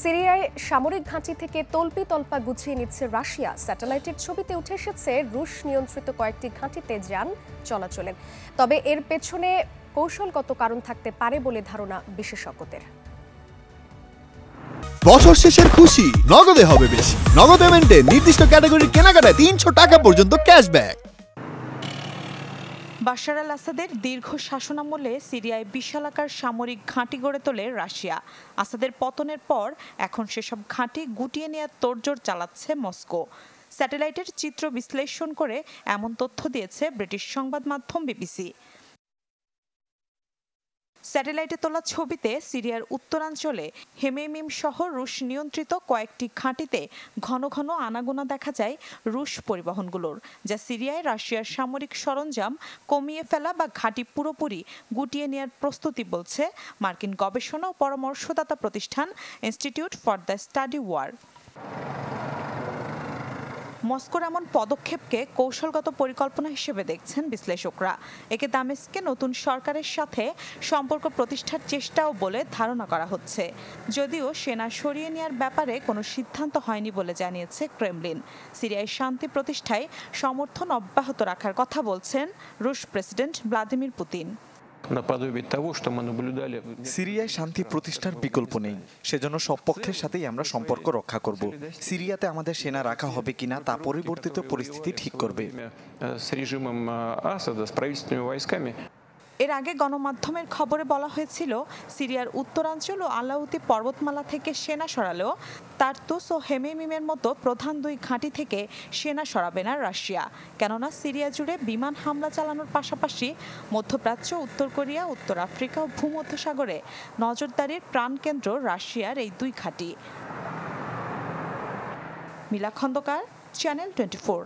সিরিয়ায় সামরিক ঘাঁটি থেকে তল্পি তল্পা গুছিয়ে নিচ্ছে রাশিয়া। স্যাটেলাইটের ছবিতে উঠে এসেছে রুশ নিয়ন্ত্রিত কয়েকটি ঘাঁটিতে যান চলাচলের। তবে এর পেছনে কৌশলগত কারণ থাকতে পারে বলে ধারণা বিশেষজ্ঞদের। বছর শেষের খুশি নগদে হবে বেশি। নগদ পেমেন্টে নির্দিষ্ট ক্যাটাগরির কেনাকাটায় ৩০০ টাকা পর্যন্ত ক্যাশব্যাক। বাশার আল আসাদের দীর্ঘ শাসনামলে সিরিয়ায় বিশালাকার সামরিক ঘাঁটি গড়ে তোলে রাশিয়া। আসাদের পতনের পর এখন সেসব ঘাঁটি গুটিয়ে নেওয়ার তোড়জোড় চালাচ্ছে মস্কো। স্যাটেলাইটের চিত্র বিশ্লেষণ করে এমন তথ্য দিয়েছে ব্রিটিশ সংবাদ মাধ্যম বিবিসি। স্যাটেলাইটে তোলা ছবিতে সিরিয়ার উত্তরাঞ্চলে হেমেমিম সহ রুশ নিয়ন্ত্রিত কয়েকটি ঘাঁটিতে ঘন ঘন আনাগোনা দেখা যায় রুশ পরিবহনগুলোর, যা সিরিয়ায় রাশিয়ার সামরিক সরঞ্জাম কমিয়ে ফেলা বা ঘাঁটি পুরোপুরি গুটিয়ে নেওয়ার প্রস্তুতি বলছে মার্কিন গবেষণা ও পরামর্শদাতা প্রতিষ্ঠান institute for the study war. মস্কোর এমন পদক্ষেপকে কৌশলগত পরিকল্পনা হিসেবে দেখছেন বিশ্লেষকরা। একে দামেস্কে নতুন সরকারের সাথে সম্পর্ক প্রতিষ্ঠার চেষ্টাও বলে ধারণা করা হচ্ছে, যদিও সেনা সরিয়ে নেওয়ার ব্যাপারে কোনো সিদ্ধান্ত হয়নি বলে জানিয়েছে ক্রেমলিন। সিরিয়ায় শান্তি প্রতিষ্ঠায় সমর্থন অব্যাহত রাখার কথা বলছেন রুশ প্রেসিডেন্ট ভ্লাদিমির পুতিন। সিরিয়ায় শান্তি প্রতিষ্ঠার বিকল্প নেই, সেজন্য সব পক্ষের সাথেই আমরা সম্পর্ক রক্ষা করব। সিরিয়াতে আমাদের সেনা রাখা হবে কিনা তা পরিবর্তিত পরিস্থিতি ঠিক করবে। এর আগে গণমাধ্যমের খবরে বলা হয়েছিল, সিরিয়ার উত্তরাঞ্চল ও আলাউতি পর্বতমালা থেকে সেনা সরালেও তারতুস ও হেমেমিমের মতো প্রধান দুই ঘাঁটি থেকে সেনা সরাবে না রাশিয়া, কেননা সিরিয়া জুড়ে বিমান হামলা চালানোর পাশাপাশি মধ্যপ্রাচ্য, উত্তর কোরিয়া, উত্তর আফ্রিকা ও ভূমধ্যসাগরে নজরদারির প্রাণকেন্দ্র রাশিয়ার এই দুই ঘাঁটি। মিলা খন্দকার, চ্যানেল 24।